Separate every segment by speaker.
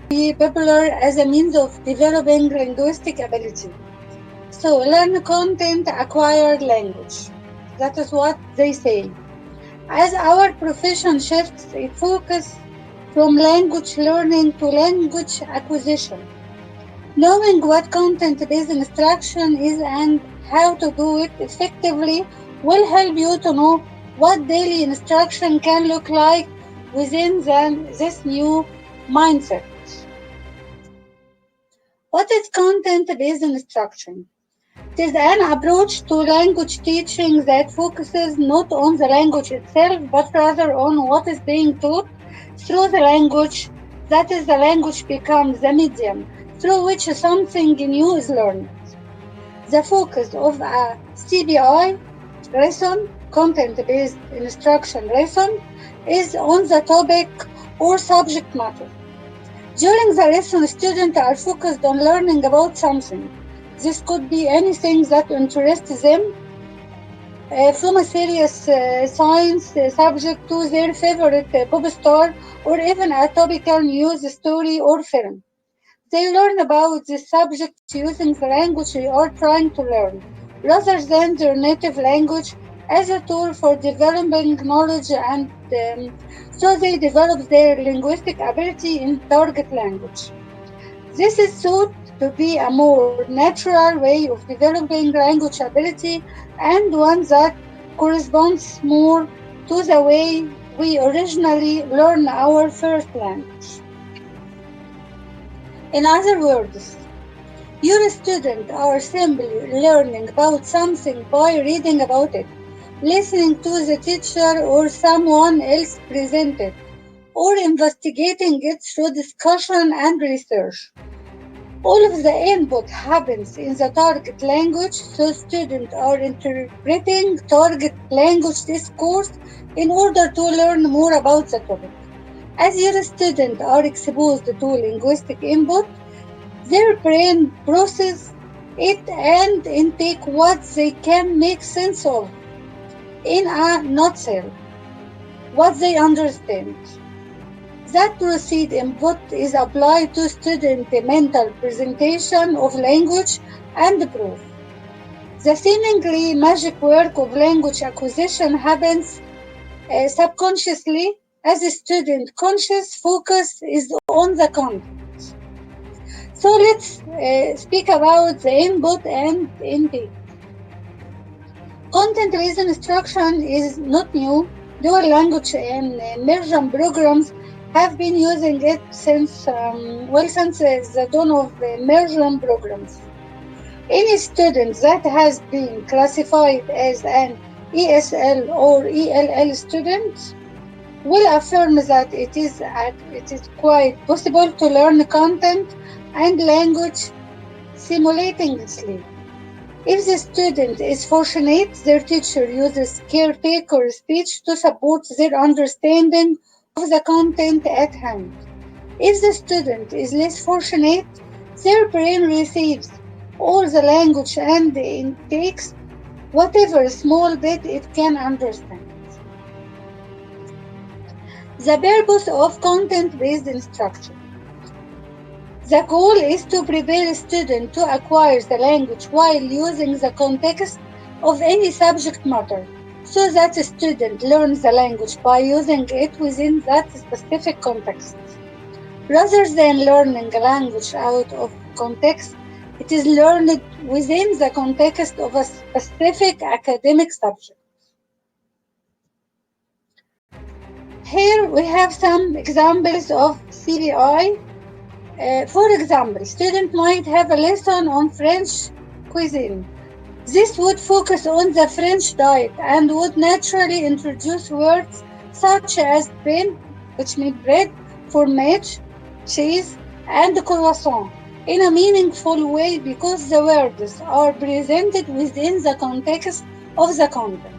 Speaker 1: be popular as a means of developing linguistic ability. So, learn content, acquire language. That is what they say. As our profession shifts its focus from language learning to language acquisition, knowing what content-based instruction is and how to do it effectively will help you to know what daily instruction can look like within this new mindset. What is content-based instruction? It is an approach to language teaching that focuses not on the language itself, but rather on what is being taught through the language. That is, the language becomes the medium through which something new is learned. The focus of a CBI lesson, content-based instruction lesson, is on the topic or subject matter. During the lesson, students are focused on learning about something. This could be anything that interests them, from a serious science subject to their favorite pop star, or even a topical news story or film. They learn about this subject using the language they are trying to learn, rather than their native language as a tool for developing knowledge, and so they develop their linguistic ability in target language. This is thought to be a more natural way of developing language ability and one that corresponds more to the way we originally learned our first language. In other words, your students are simply learning about something by reading about it, listening to the teacher or someone else present it, or investigating it through discussion and research. All of the input happens in the target language, so students are interpreting target language discourse in order to learn more about the topic. As your students are exposed to linguistic input, their brain processes it and intake what they can make sense of. In a nutshell, what they understand. That proceed input is applied to student mental presentation of language and proof. The seemingly magic work of language acquisition happens subconsciously as a student conscious focus is on the content. So let's speak about the input and intake. Content-based instruction is not new. Dual language and immersion programs have been using it since the dawn of immersion programs. Any student that has been classified as an ESL or ELL student will affirm that it is quite possible to learn content and language simultaneously. If the student is fortunate, their teacher uses caretaker speech to support their understanding of the content at hand. If the student is less fortunate, their brain receives all the language and intakes whatever small bit it can understand. The purpose of content-based instruction. The goal is to prepare a student to acquire the language while using the context of any subject matter, so that the student learns the language by using it within that specific context. Rather than learning a language out of context, it is learned within the context of a specific academic subject. Here we have some examples of CBI. For example, student might have a lesson on French cuisine. This would focus on the French diet and would naturally introduce words such as pain, which means bread, fromage, cheese, and croissant in a meaningful way because the words are presented within the context of the content.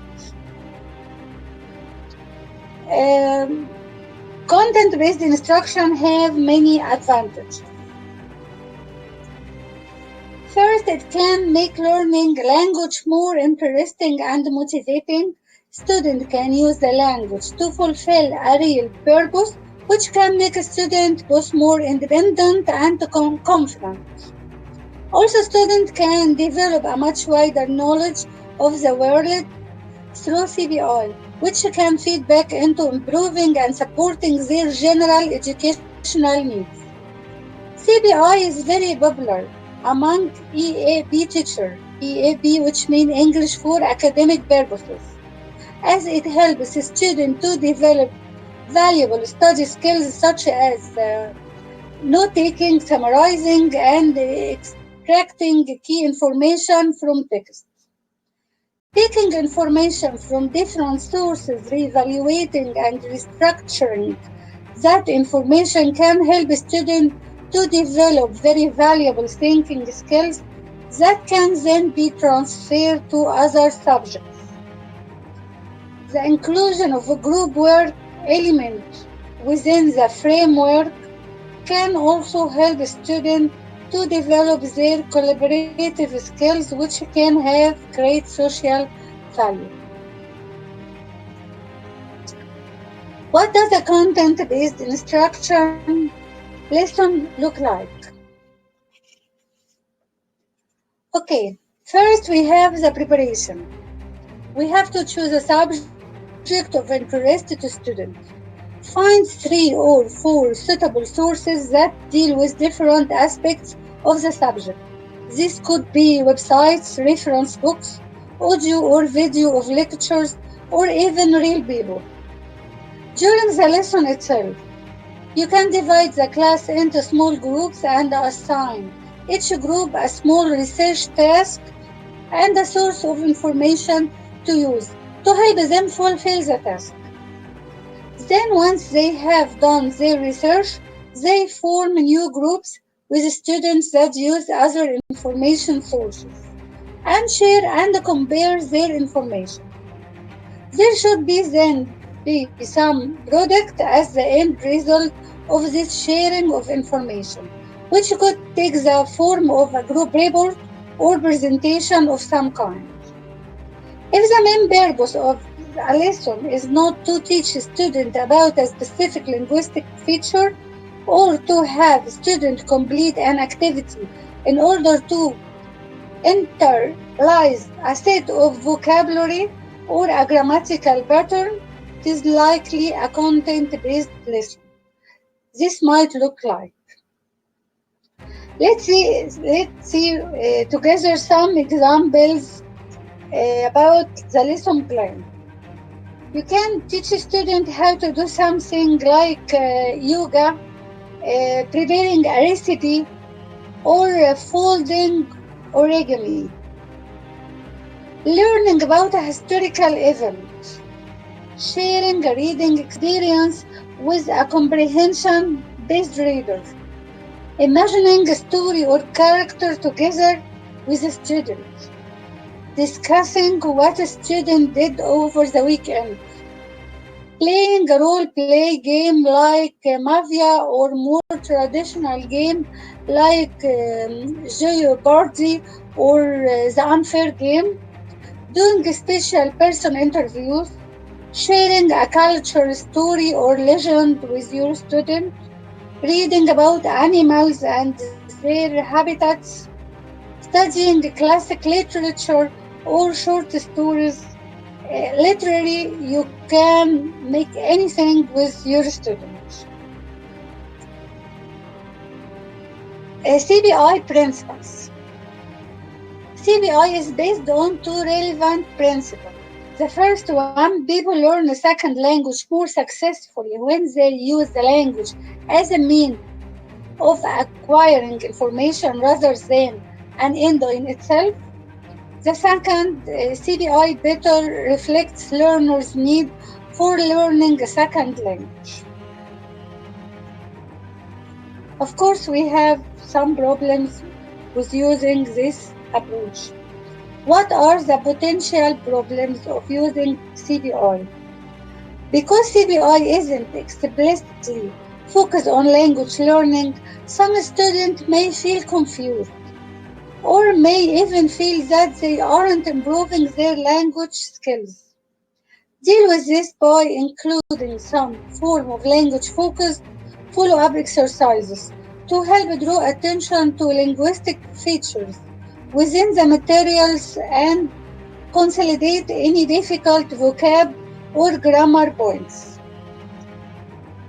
Speaker 1: Content-based instruction have many advantages. First, it can make learning language more interesting and motivating. Students can use the language to fulfill a real purpose which can make a student both more independent and confident. Also, students can develop a much wider knowledge of the world through CBI, which can feed back into improving and supporting their general educational needs. CBI is very popular among EAP teachers, EAP which means English for academic purposes, as it helps students to develop valuable study skills such as note taking, summarizing, and extracting key information from text. Taking information from different sources, reevaluating and restructuring that information can help students to develop very valuable thinking skills that can then be transferred to other subjects. The inclusion of a group work element within the framework can also help students to develop their collaborative skills, which can have great social value. What does a content-based instruction lesson look like? Okay, first we have the preparation. We have to choose a subject of interest to students. Find 3 or 4 suitable sources that deal with different aspects of the subject. This could be websites, reference books, audio or video of lectures, or even real people. During the lesson itself, you can divide the class into small groups and assign each group a small research task and a source of information to use to help them fulfill the task. Then once they have done their research, they form new groups with students that use other information sources and share and compare their information. There should be then be some product as the end result of this sharing of information, which could take the form of a group report or presentation of some kind. If the main purpose of a lesson is not to teach a student about a specific linguistic feature or to have students complete an activity in order to internalize a set of vocabulary or a grammatical pattern, it is likely a content-based lesson. This might look like. Let's see together some examples about the lesson plan. You can teach a student how to do something like yoga, preparing a recipe, or folding origami. Learning about a historical event. Sharing a reading experience with a comprehension-based reader. Imagining a story or character together with a student. Discussing what a student did over the weekend. Playing a role-play game like Mafia or more traditional game like Jeopardy or the Unfair Game. Doing special person interviews. Sharing a culture story or legend with your student. Reading about animals and their habitats. Studying classic literature or short stories. Literally, you can make anything with your students. CBI Principles. CBI is based on 2 relevant principles. The first one, people learn a second language more successfully when they use the language as a means of acquiring information rather than an end in itself. The second, CBI better reflects learners' need for learning a second language. Of course, we have some problems with using this approach. What are the potential problems of using CBI? Because CBI isn't explicitly focused on language learning, some students may feel confused or may even feel that they aren't improving their language skills. Deal with this by including some form of language-focused follow-up exercises to help draw attention to linguistic features within the materials and consolidate any difficult vocab or grammar points.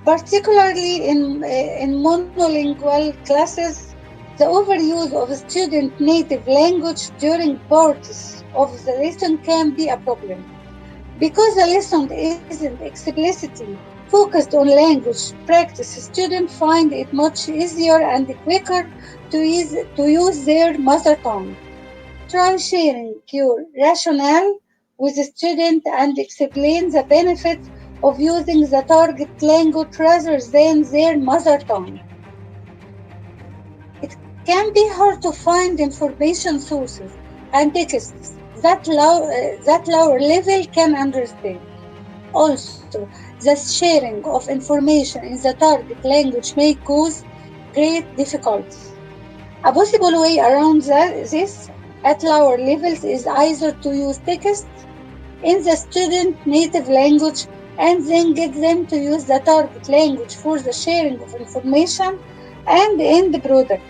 Speaker 1: Particularly in monolingual classes, the overuse of a student native language during parts of the lesson can be a problem. Because the lesson isn't explicitly focused on language practice, students find it much easier and quicker to use their mother tongue. Try sharing your rationale with the student and explain the benefits of using the target language rather than their mother tongue. It can be hard to find information sources and texts that lower level can understand. Also, the sharing of information in the target language may cause great difficulties. A possible way around this at lower levels is either to use texts in the student native language and then get them to use the target language for the sharing of information and end product,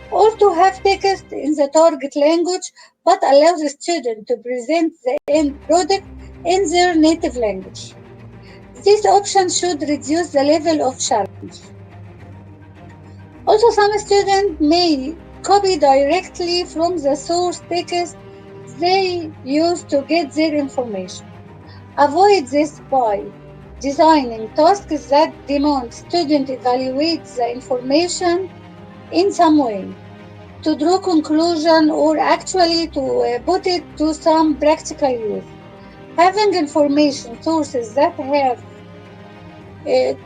Speaker 1: or to have text in the target language but allow the student to present the end product in their native language. This option should reduce the level of challenge. Also, some students may copy directly from the source text they use to get their information. Avoid this by designing tasks that demand students evaluate the information in some way, to draw conclusion or actually to put it to some practical use. Having information sources that have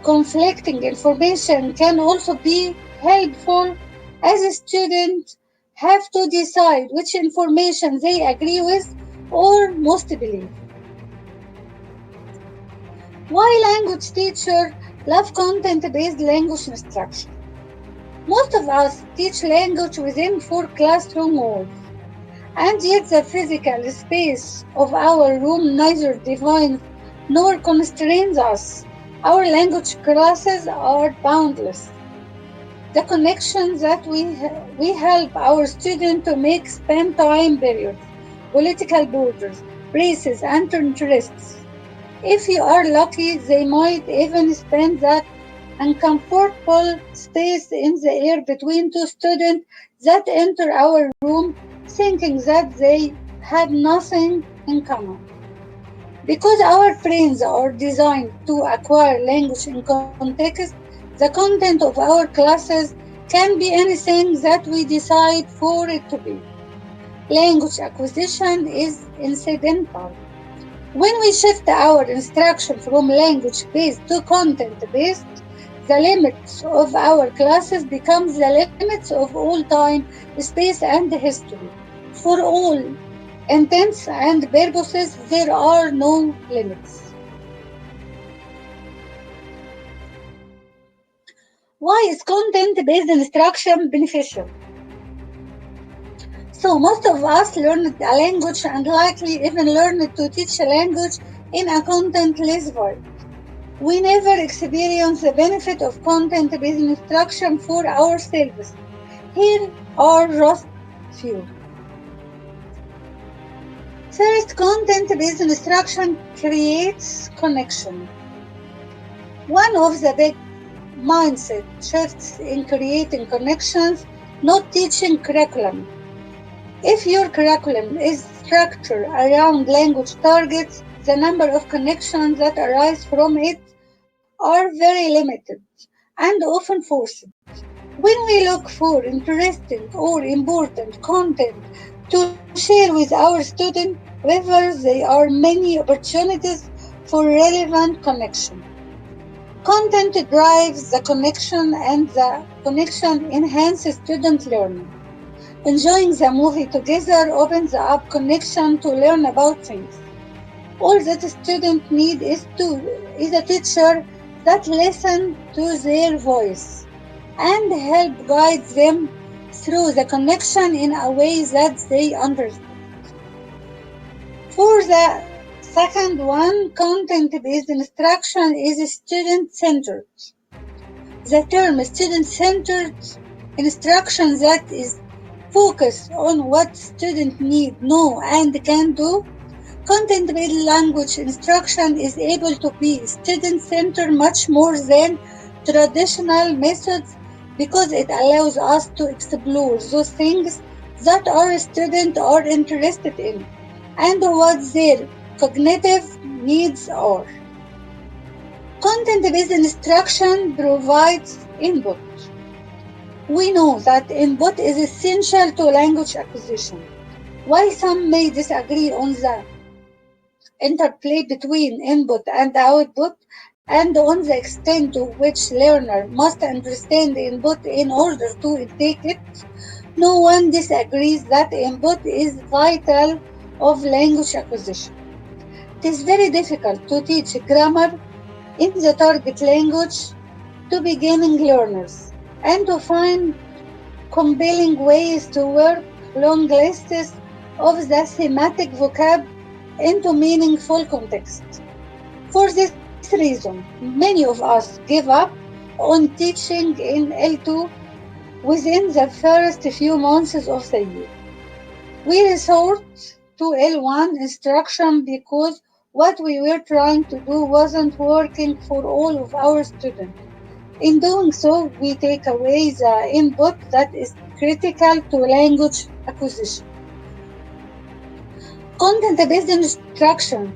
Speaker 1: conflicting information can also be helpful, as students have to decide which information they agree with or most believe. Why language teachers love content-based language instruction? Most of us teach language within four classroom walls, and yet the physical space of our room neither defines nor constrains us. Our language classes are boundless. The connections that we help our students to make span time periods, political borders, races, and interests. If you are lucky, they might even spend that uncomfortable space in the air between two students that enter our room thinking that they had nothing in common. Because our brains are designed to acquire language in context, the content of our classes can be anything that we decide for it to be. Language acquisition is incidental. When we shift our instruction from language-based to content-based, the limits of our classes become the limits of all time, space, and history. For all intents and purposes, there are no limits. Why is content-based instruction beneficial? So most of us learned a language and likely even learned to teach a language in a contentless way. We never experience the benefit of content-based instruction for ourselves. Here are just few. First, content-based instruction creates connection. One of the big mindset shifts in creating connections, not teaching curriculum. If your curriculum is structured around language targets, the number of connections that arise from it are very limited and often forced. When we look for interesting or important content to share with our students, however, there are many opportunities for relevant connection. Content drives the connection and the connection enhances student learning. Enjoying the movie together opens up connection to learn about things. All that students need is a teacher that listens to their voice and help guide them through the connection in a way that they understand. For the second one, content-based instruction is student-centered. The term student-centered instruction that is focused on what students need, know, and can do. Content-based language instruction is able to be student-centered much more than traditional methods because it allows us to explore those things that our students are interested in and what their cognitive needs are. Content-based instruction provides input. We know that input is essential to language acquisition. While some may disagree on the interplay between input and output and on the extent to which learner must understand input in order to take it, no one disagrees that input is vital of language acquisition. It is very difficult to teach grammar in the target language to beginning learners and to find compelling ways to work long lists of the thematic vocab into meaningful context. For this reason, many of us give up on teaching in L2 within the first few months of the year. We resort to L1 instruction because what we were trying to do wasn't working for all of our students. In doing so, we take away the input that is critical to language acquisition. Content-based instruction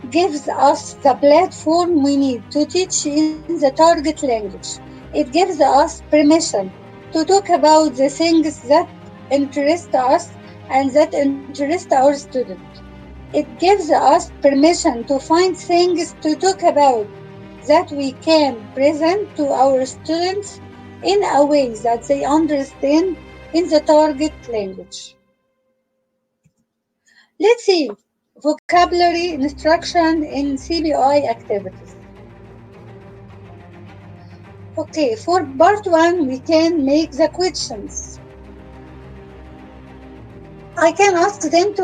Speaker 1: gives us the platform we need to teach in the target language. It gives us permission to talk about the things that interest us and that interest our students. It gives us permission to find things to talk about that we can present to our students in a way that they understand in the target language. Let's see vocabulary instruction in CBI activities. Okay, for part 1, we can make the questions. I can ask them to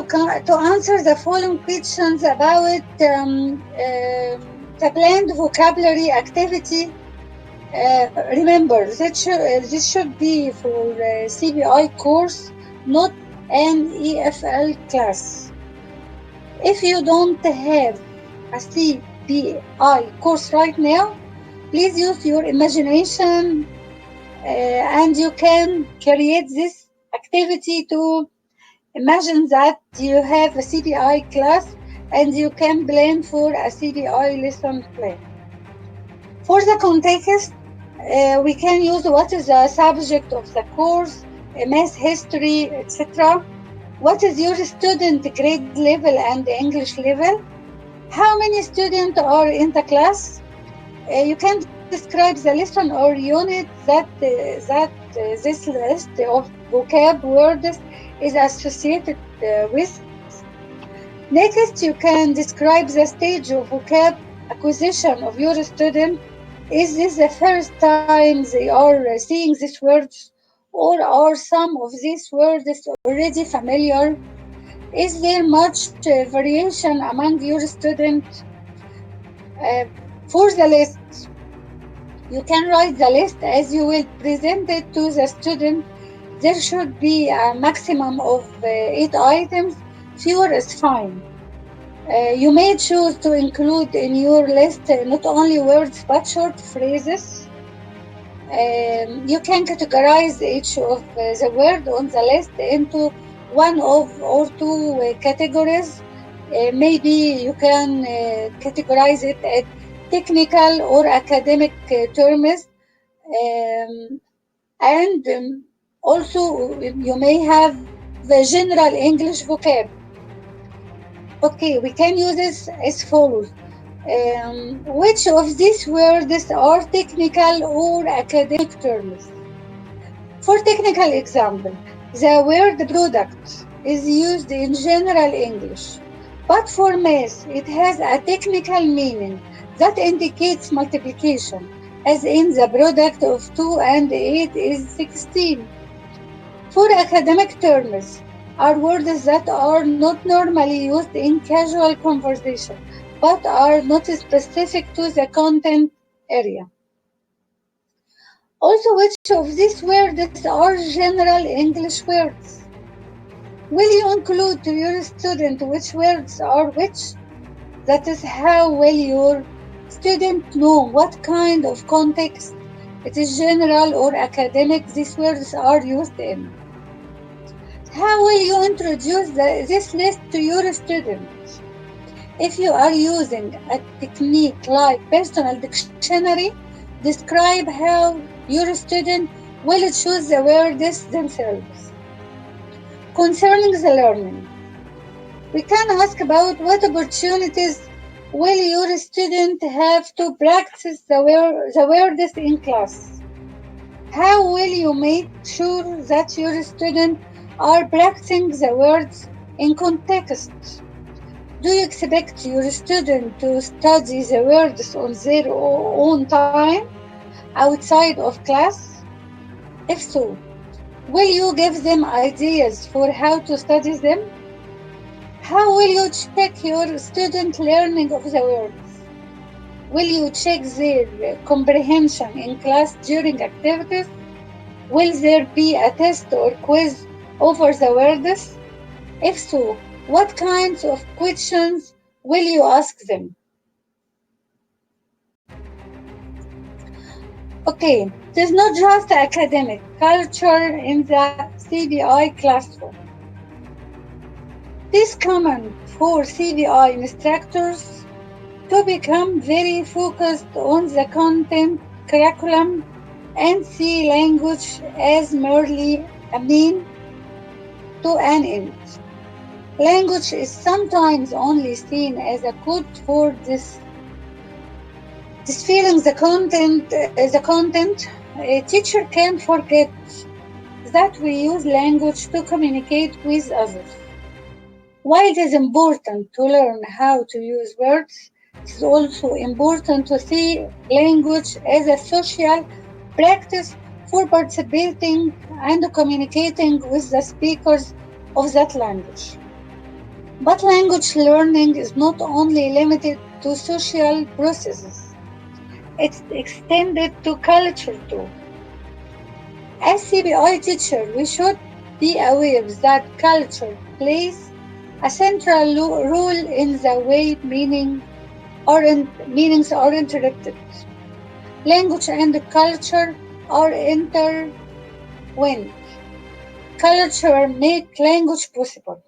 Speaker 1: answer the following questions about the planned vocabulary activity. Remember, this should be for CBI course, not an EFL class. If you don't have a CBI course right now, please use your imagination and you can create this activity to imagine that you have a CBI class and you can plan for a CBI lesson plan. For the context, we can use what is the subject of the course, math, history, etc. What is your student grade level and English level? How many students are in the class? You can describe the lesson or unit that this list of vocab words is associated with. Next, you can describe the stage of vocab acquisition of your student. Is this the first time they are seeing these words, or are some of these words already familiar? Is there much variation among your students? For the list, you can write the list as you will present it to the student. There should be a maximum of 8 items. Fewer is fine. You may choose to include in your list not only words but short phrases. You can categorize each of the words on the list into one of or two categories. Maybe you can categorize it as technical or academic terms. And also you may have the general English vocab. Okay, we can use this as follows. Which of these words are technical or academic terms? For technical example, the word product is used in general English, but for math it has a technical meaning that indicates multiplication, as in the product of 2 and 8 is 16. For academic terms, are words that are not normally used in casual conversation, but are not specific to the content area. Also, which of these words are general English words? Will you include to your student which words are which? That is how will your student know what kind of context, it is general or academic, these words are used in. How will you introduce this list to your students? If you are using a technique like personal dictionary, describe how your student will choose the words themselves. Concerning the learning, we can ask about what opportunities will your student have to practice the words in class. How will you make sure that your students are practicing the words in context? Do you expect your student to study the words on their own time outside of class? If so, will you give them ideas for how to study them? How will you check your student learning of the words? Will you check their comprehension in class during activities? Will there be a test or quiz over the words? If so, what kinds of questions will you ask them? Okay, it is not just academic culture in the CBI classroom. It is common for CBI instructors to become very focused on the content, curriculum, and see language as merely a mean to an end. Language is sometimes only seen as a code for this feeling the content. A teacher can forget that we use language to communicate with others. While it is important to learn how to use words, it is also important to see language as a social practice for participating and communicating with the speakers of that language. But language learning is not only limited to social processes, it's extended to culture too. As CBI teacher, we should be aware that culture plays a central role in the way meanings are interpreted. Language and culture are intertwined. Culture makes language possible.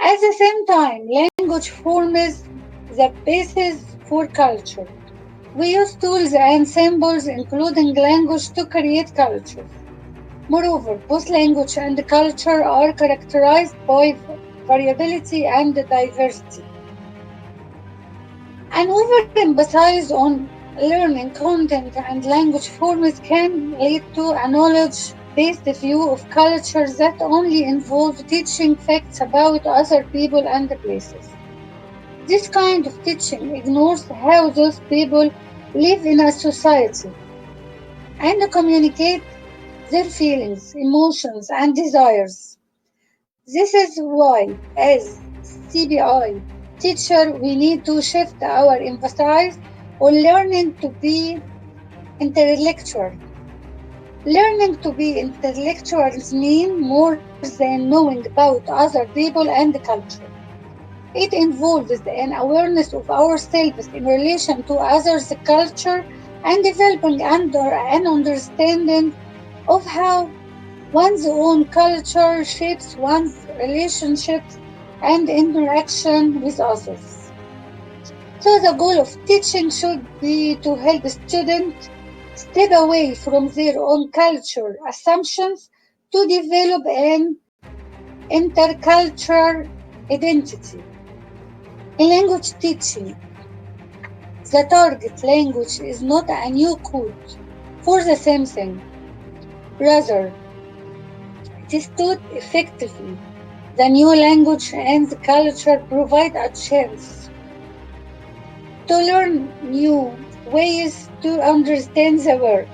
Speaker 1: At the same time, language forms the basis for culture. We use tools and symbols, including language, to create culture. Moreover, both language and culture are characterized by variability and diversity. An overemphasis on learning content and language forms can lead to a knowledge-based view of culture that only involves teaching facts about other people and places. This kind of teaching ignores how those people live in a society and communicate their feelings, emotions, and desires. This is why, as CBI teacher, we need to shift our emphasis on learning to be intellectual. Learning to be intellectuals means more than knowing about other people and culture. It involves an awareness of ourselves in relation to others' culture and developing an understanding of how one's own culture shapes one's relationships and interaction with others. So the goal of teaching should be to help students step away from their own cultural assumptions to develop an intercultural identity. In language teaching, the target language is not a new code for the same thing. Rather, it is taught effectively. The new language and the culture provide a chance to learn new ways to understand the world.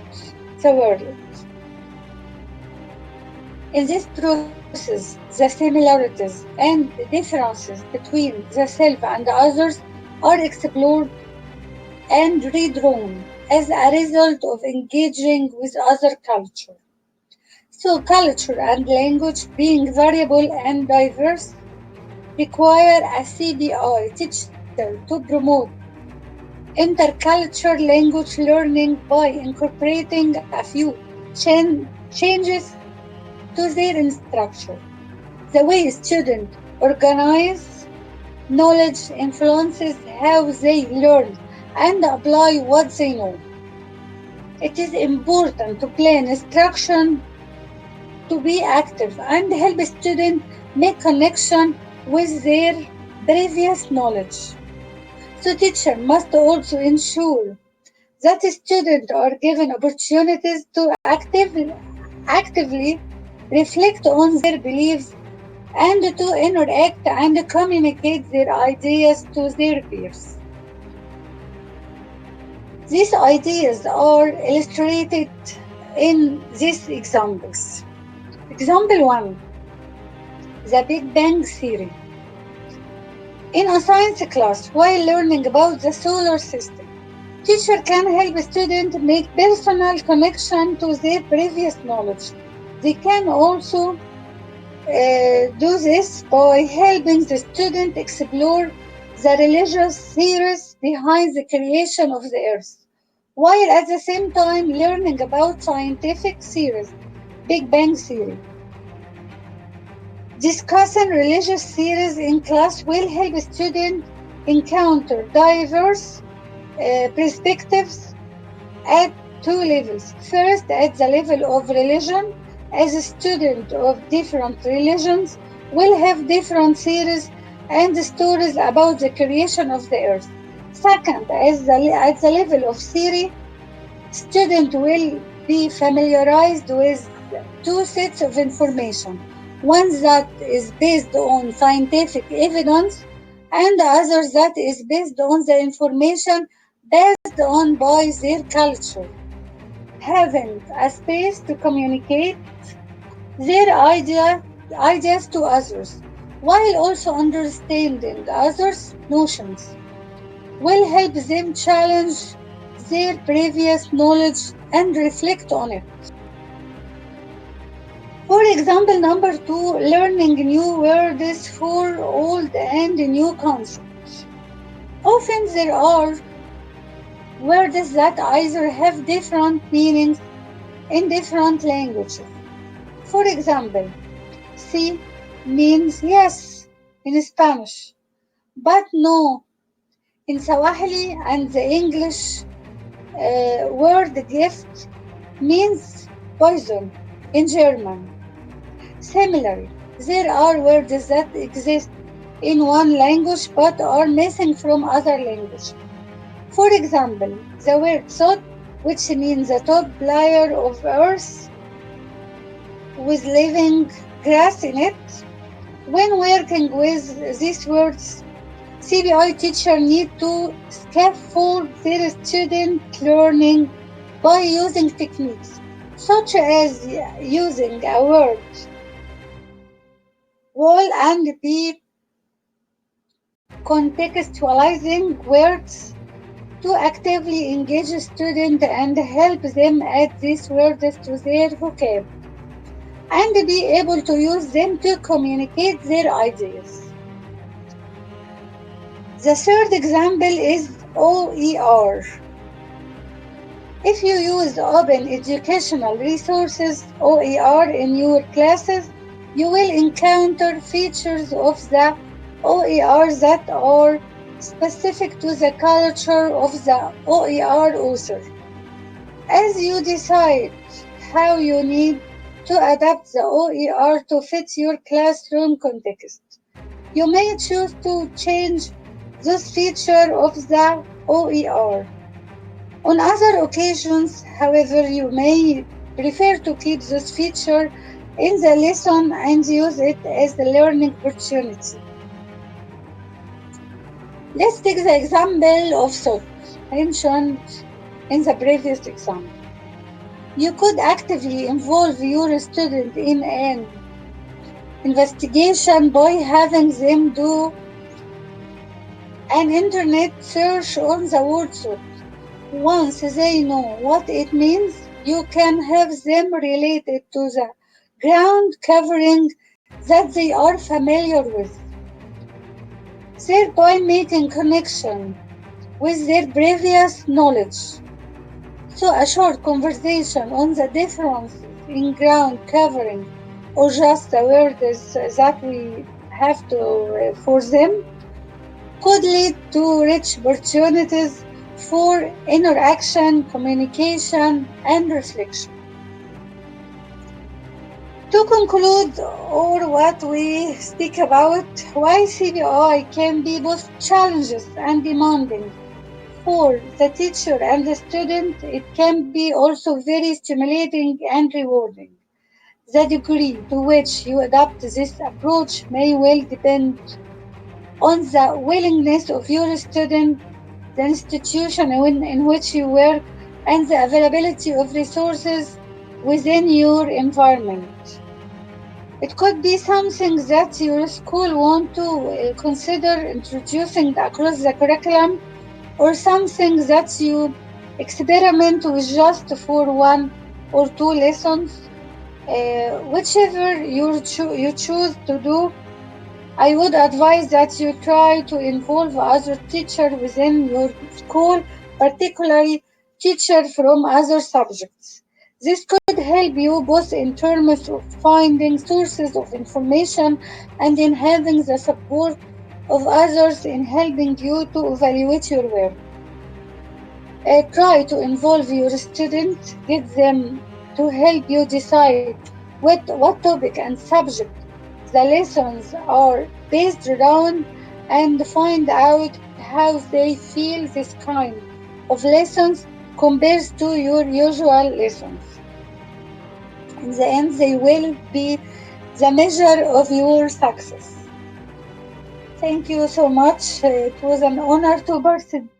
Speaker 1: In this process, the similarities and differences between the self and others are explored and redrawn as a result of engaging with other culture. So culture and language being variable and diverse require a CBI teacher to promote intercultural language learning by incorporating a few changes to their instruction. The way students organize knowledge influences how they learn and apply what they know. It is important to plan instruction to be active and help students make connection with their previous knowledge. So teacher must also ensure that students are given opportunities to actively reflect on their beliefs and to interact and communicate their ideas to their peers. These ideas are illustrated in these examples. Example 1, the Big Bang Theory. In a science class, while learning about the solar system, teacher can help students make personal connection to their previous knowledge. They can also do this by helping the student explore the religious theories behind the creation of the earth, while at the same time learning about scientific theories, Big Bang Theory. Discussing religious theories in class will help students encounter diverse perspectives at two levels. First, at the level of religion, as a student of different religions will have different theories and stories about the creation of the earth. Second, at the level of theory, student will be familiarized with two sets of information. One that is based on scientific evidence and the other that is based on the information based on by their culture. Having a space to communicate their ideas to others while also understanding others' notions will help them challenge their previous knowledge and reflect on it. For example, number 2, learning new words for old and new concepts. Often there are words that either have different meanings in different languages. For example, sí means yes in Spanish, but no in Swahili, and the English word gift means poison in German. Similarly, there are words that exist in one language but are missing from other languages. For example, the word sod, which means the top layer of earth with living grass in it. When working with these words, CBI teachers need to scaffold their student learning by using techniques such as using a word wall and be contextualizing words to actively engage students and help them add these words to their vocab and be able to use them to communicate their ideas. The third example is OER. If you use open educational resources, OER, in your classes, you will encounter features of the OER that are specific to the culture of the OER author. As you decide how you need to adapt the OER to fit your classroom context, you may choose to change this feature of the OER. On other occasions, however, you may prefer to keep this feature in the lesson and use it as a learning opportunity. Let's take the example of thought mentioned in the previous example. You could actively involve your student in an investigation by having them do an internet search on the word thought. Once they know what it means, you can have them relate it to the ground covering that they are familiar with, thereby making connection with their previous knowledge. So a short conversation on the differences in ground covering or just the words that we have to for them could lead to rich opportunities for interaction, communication, and reflection. To conclude all what we speak about, why CBI can be both challenges and demanding for the teacher and the student, it can be also very stimulating and rewarding. The degree to which you adopt this approach may well depend on the willingness of your student, the institution in which you work, and the availability of resources within your environment. It could be something that your school want to consider introducing across the curriculum, or something that you experiment with just for one or two lessons. Whichever you choose to do, I would advise that you try to involve other teachers within your school, particularly teachers from other subjects. This could help you both in terms of finding sources of information and in having the support of others in helping you to evaluate your work. Try to involve your students, get them to help you decide what topic and subject the lessons are based around and find out how they feel this kind of lessons compares to your usual lessons. In the end, they will be the measure of your success. Thank you so much. It was an honor to participate